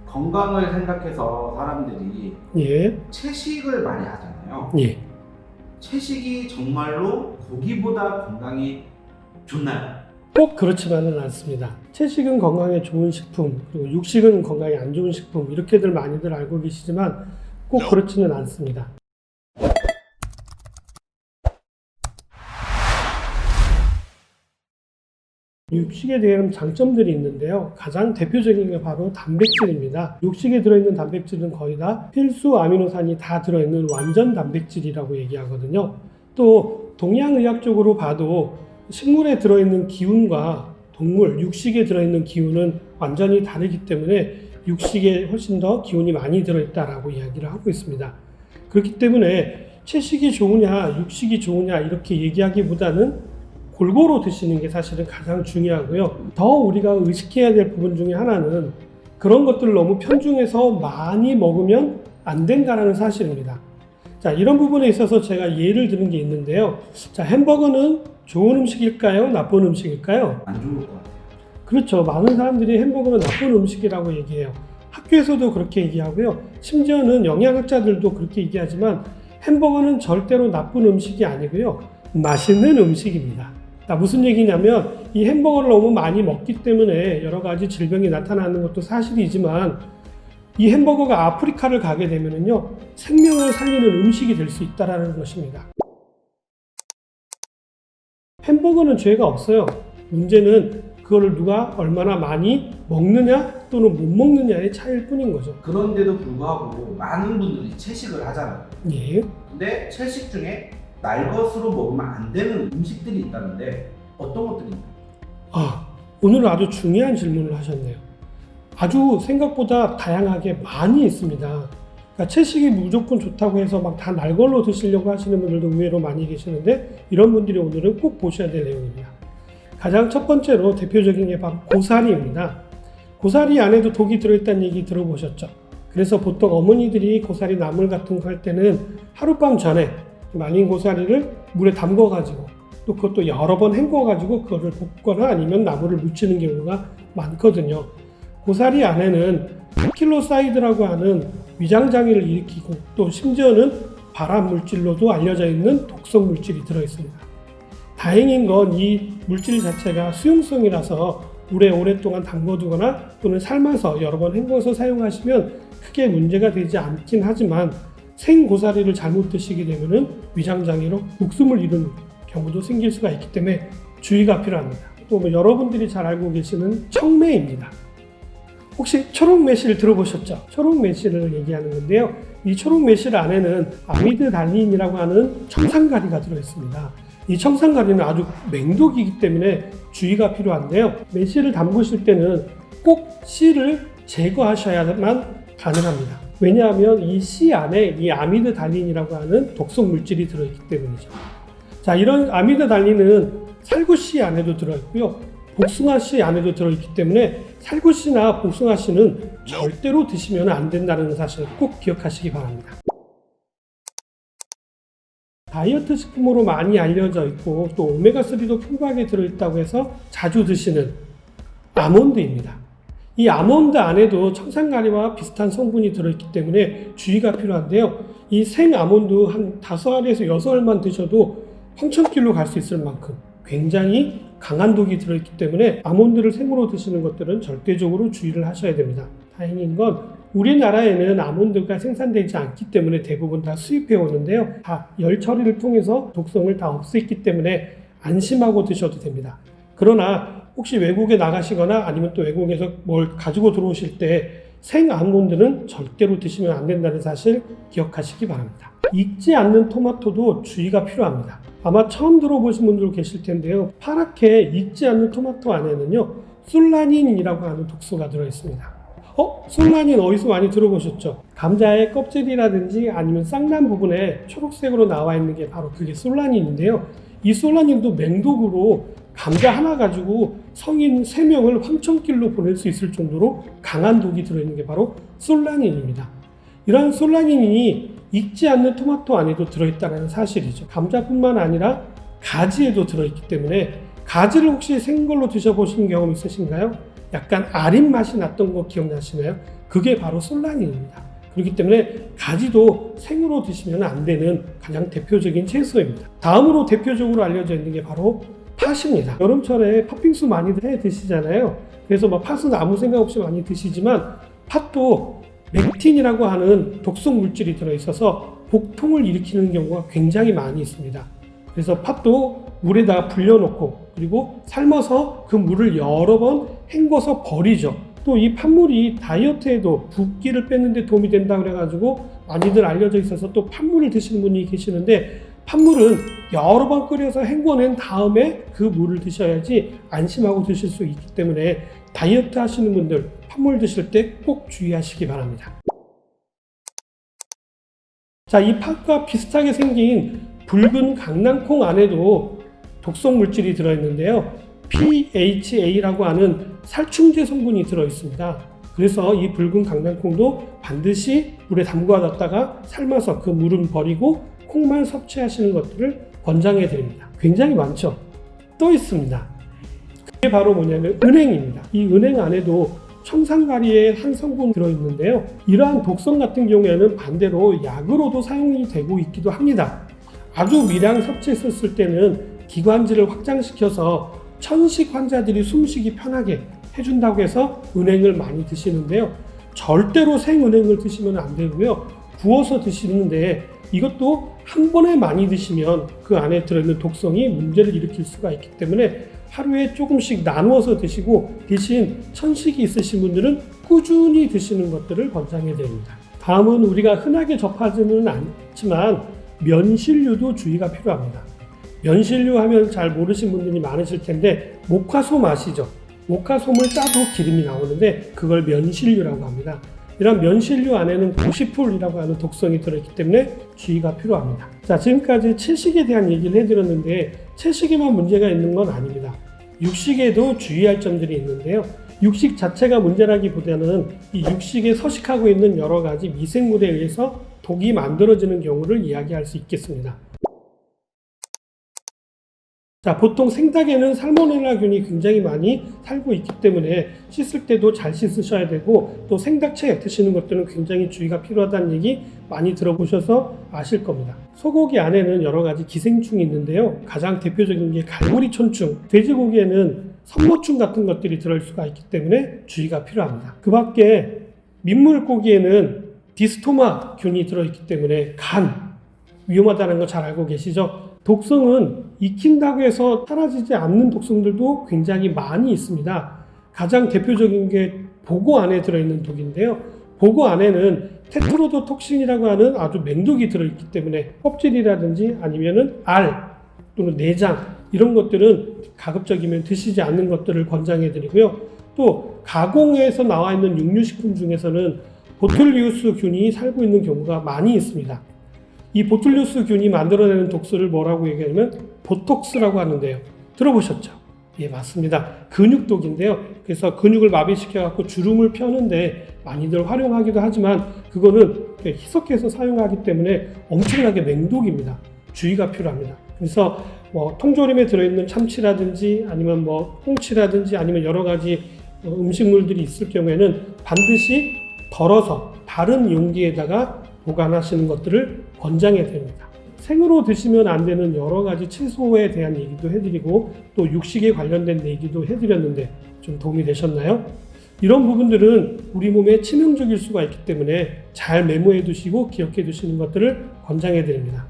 건강을 생각해서 사람들이 예, 채식을 많이 하잖아요. 예. 채식이 정말로 고기보다 건강이 좋나요? 꼭 그렇지만은 않습니다. 채식은 건강에 좋은 식품, 그리고 육식은 건강에 안 좋은 식품, 이렇게들 많이들 알고 계시지만 꼭 그렇지는 않습니다. 육식에 대한 장점들이 있는데요. 가장 대표적인 게 바로 단백질입니다. 육식에 들어있는 단백질은 거의 다 필수 아미노산이 다 들어있는 완전 단백질이라고 얘기하거든요. 또 동양의학적으로 봐도 식물에 들어있는 기운과 동물, 육식에 들어있는 기운은 완전히 다르기 때문에 육식에 훨씬 더 기운이 많이 들어있다라고 이야기를 하고 있습니다. 그렇기 때문에 채식이 좋으냐, 육식이 좋으냐 이렇게 얘기하기보다는 골고루 드시는 게 사실은 가장 중요하고요. 더 우리가 의식해야 될 부분 중에 하나는 그런 것들을 너무 편중해서 많이 먹으면 안 된다는 사실입니다. 자, 이런 부분에 있어서 제가 예를 드는 게 있는데요. 자, 햄버거는 좋은 음식일까요? 나쁜 음식일까요? 안 좋을 것 같아요. 그렇죠. 많은 사람들이 햄버거는 나쁜 음식이라고 얘기해요. 학교에서도 그렇게 얘기하고요. 심지어는 영양학자들도 그렇게 얘기하지만 햄버거는 절대로 나쁜 음식이 아니고요. 맛있는 음식입니다. 무슨 얘기냐면 이 햄버거를 너무 많이 먹기 때문에 여러 가지 질병이 나타나는 것도 사실이지만 이 햄버거가 아프리카를 가게 되면은요, 생명을 살리는 음식이 될 수 있다는 것입니다. 햄버거는 죄가 없어요. 문제는 그거를 누가 얼마나 많이 먹느냐 또는 못 먹느냐의 차이일 뿐인 거죠. 그런데도 불구하고 많은 분들이 채식을 하잖아요. 예. 근데 채식 중에 날것으로 먹으면 안 되는 음식들이 있다는데 어떤 것들인가요? 오늘은 아주 중요한 질문을 하셨네요. 아주 생각보다 다양하게 많이 있습니다. 그러니까 채식이 무조건 좋다고 해서 막 다 날걸로 드시려고 하시는 분들도 의외로 많이 계시는데 이런 분들이 오늘은 꼭 보셔야 될 내용입니다. 가장 첫 번째로 대표적인 게 바로 고사리입니다. 고사리 안에도 독이 들어있다는 얘기 들어보셨죠? 그래서 보통 어머니들이 고사리 나물 같은 거 할 때는 하룻밤 전에 말린 고사리를 물에 담궈가지고 또 그것도 여러 번 헹궈가지고 그거를 볶거나 아니면 나물을 무치는 경우가 많거든요. 고사리 안에는 페킬로사이드라고 하는 위장장애를 일으키고 또 심지어는 발암 물질로도 알려져 있는 독성 물질이 들어있습니다. 다행인 건 이 물질 자체가 수용성이라서 물에 오랫동안 담궈두거나 또는 삶아서 여러 번 헹궈서 사용하시면 크게 문제가 되지 않긴 하지만 생고사리를 잘못 드시게 되면 위장장애로 목숨을 잃는 경우도 생길 수가 있기 때문에 주의가 필요합니다. 또 여러분들이 잘 알고 계시는 청매입니다. 혹시 초록 매실 들어보셨죠? 초록 매실을 얘기하는 건데요. 이 초록 매실 안에는 아미드달린이라고 하는 청산가리가 들어있습니다. 이 청산가리는 아주 맹독이기 때문에 주의가 필요한데요. 매실을 담그실 때는 꼭 씨를 제거하셔야만 가능합니다. 왜냐하면 이 씨 안에 이 아미드달린이라고 하는 독성 물질이 들어있기 때문이죠. 자, 이런 아미드달린은 살구씨 안에도 들어있고요. 복숭아씨 안에도 들어있기 때문에 살구씨나 복숭아씨는 절대로 드시면 안 된다는 사실을 꼭 기억하시기 바랍니다. 다이어트 식품으로 많이 알려져 있고 또 오메가3도 풍부하게 들어있다고 해서 자주 드시는 아몬드입니다. 이 아몬드 안에도 청산가리와 비슷한 성분이 들어있기 때문에 주의가 필요한데요. 이 생 아몬드 한 5알에서 6알만 드셔도 황천길로 갈 수 있을 만큼 굉장히 강한 독이 들어있기 때문에 아몬드를 생으로 드시는 것들은 절대적으로 주의를 하셔야 됩니다. 다행인 건 우리나라에는 아몬드가 생산되지 않기 때문에 대부분 다 수입해 오는데요. 다 열 처리를 통해서 독성을 다 없앴기 때문에 안심하고 드셔도 됩니다. 그러나 혹시 외국에 나가시거나 아니면 또 외국에서 뭘 가지고 들어오실 때 생 아몬드는 절대로 드시면 안 된다는 사실 기억하시기 바랍니다. 익지 않는 토마토도 주의가 필요합니다. 아마 처음 들어보신 분들 계실 텐데요. 파랗게 익지 않는 토마토 안에는요, 솔라닌이라고 하는 독소가 들어있습니다. 솔라닌 어디서 많이 들어보셨죠? 감자의 껍질이라든지 아니면 쌍난 부분에 초록색으로 나와 있는 게 바로 그게 솔라닌인데요. 이 솔라닌도 맹독으로 감자 하나 가지고 성인 3명을 황천길로 보낼 수 있을 정도로 강한 독이 들어있는 게 바로 솔라닌입니다. 이러한 솔라닌이 익지 않는 토마토 안에도 들어있다는 사실이죠. 감자뿐만 아니라 가지에도 들어있기 때문에 가지를 혹시 생걸로 드셔보신 경험 있으신가요? 약간 아린 맛이 났던 거 기억나시나요? 그게 바로 솔라닌입니다. 그렇기 때문에 가지도 생으로 드시면 안 되는 가장 대표적인 채소입니다. 다음으로 대표적으로 알려져 있는 게 바로 팥입니다. 여름철에 팥빙수 많이 해 드시잖아요. 그래서 팥은 아무 생각 없이 많이 드시지만 팥도 렉틴이라고 하는 독성 물질이 들어있어서 복통을 일으키는 경우가 굉장히 많이 있습니다. 그래서 팥도 물에다가 불려놓고 그리고 삶아서 그 물을 여러 번 헹궈서 버리죠. 또 이 팥물이 다이어트에도 붓기를 빼는 데 도움이 된다 그래가지고 많이들 알려져 있어서 또 팥물을 드시는 분이 계시는데, 팥물은 여러 번 끓여서 헹궈낸 다음에 그 물을 드셔야지 안심하고 드실 수 있기 때문에 다이어트 하시는 분들 팥물 드실 때 꼭 주의하시기 바랍니다. 자, 이 팥과 비슷하게 생긴 붉은 강낭콩 안에도 독성 물질이 들어있는데요. PHA라고 하는 살충제 성분이 들어있습니다. 그래서 이 붉은 강낭콩도 반드시 물에 담궈놨다가 삶아서 그 물은 버리고 콩만 섭취하시는 것들을 권장해 드립니다. 굉장히 많죠? 또 있습니다. 그게 바로 뭐냐면 은행입니다. 이 은행 안에도 청산가리의 한 성분이 들어있는데요. 이러한 독성 같은 경우에는 반대로 약으로도 사용이 되고 있기도 합니다. 아주 미량 섭취했을 때는 기관지를 확장시켜서 천식 환자들이 숨쉬기 편하게 해준다고 해서 은행을 많이 드시는데요. 절대로 생은행을 드시면 안 되고요. 구워서 드시는데 이것도 한 번에 많이 드시면 그 안에 들어있는 독성이 문제를 일으킬 수가 있기 때문에 하루에 조금씩 나누어서 드시고, 대신 천식이 있으신 분들은 꾸준히 드시는 것들을 권장해 드립니다. 다음은 우리가 흔하게 접하지는 않지만 면실류도 주의가 필요합니다. 면실류 하면 잘 모르신 분들이 많으실 텐데, 목화솜 아시죠? 목화솜을 짜도 기름이 나오는데 그걸 면실류라고 합니다. 이런 면실류 안에는 고시풀이라고 하는 독성이 들어있기 때문에 주의가 필요합니다. 자, 지금까지 채식에 대한 얘기를 해드렸는데 채식에만 문제가 있는 건 아닙니다. 육식에도 주의할 점들이 있는데요. 육식 자체가 문제라기보다는 이 육식에 서식하고 있는 여러 가지 미생물에 의해서 독이 만들어지는 경우를 이야기할 수 있겠습니다. 자, 보통 생닭에는 살모넬라균이 굉장히 많이 살고 있기 때문에 씻을 때도 잘 씻으셔야 되고, 또 생닭채 드시는 것들은 굉장히 주의가 필요하다는 얘기 많이 들어보셔서 아실 겁니다. 소고기 안에는 여러 가지 기생충이 있는데요. 가장 대표적인 게 갈고리촌충, 돼지고기에는 선모충 같은 것들이 들어올 수가 있기 때문에 주의가 필요합니다. 그 밖에 민물고기에는 디스토마균이 들어있기 때문에 간 위험하다는 거 잘 알고 계시죠? 독성은 익힌다고 해서 사라지지 않는 독성들도 굉장히 많이 있습니다. 가장 대표적인 게 보고 안에 들어있는 독인데요. 보고 안에는 테트로도톡신이라고 하는 아주 맹독이 들어있기 때문에 껍질이라든지 아니면은 알 또는 내장 이런 것들은 가급적이면 드시지 않는 것들을 권장해 드리고요. 또 가공해서 나와 있는 육류식품 중에서는 보툴리우스 균이 살고 있는 경우가 많이 있습니다. 이 보툴리우스 균이 만들어내는 독소를 뭐라고 얘기하냐면 보톡스라고 하는데요. 들어보셨죠? 예, 맞습니다. 근육독인데요. 그래서 근육을 마비시켜 갖고 주름을 펴는데 많이들 활용하기도 하지만 그거는 희석해서 사용하기 때문에 엄청나게 맹독입니다. 주의가 필요합니다. 그래서 통조림에 들어있는 참치라든지 아니면 홍치라든지 아니면 여러 가지 음식물들이 있을 경우에는 반드시 덜어서 다른 용기에다가 보관하시는 것들을 권장해 드립니다. 생으로 드시면 안 되는 여러 가지 채소에 대한 얘기도 해드리고 또 육식에 관련된 얘기도 해드렸는데 좀 도움이 되셨나요? 이런 부분들은 우리 몸에 치명적일 수가 있기 때문에 잘 메모해 두시고 기억해 두시는 것들을 권장해 드립니다.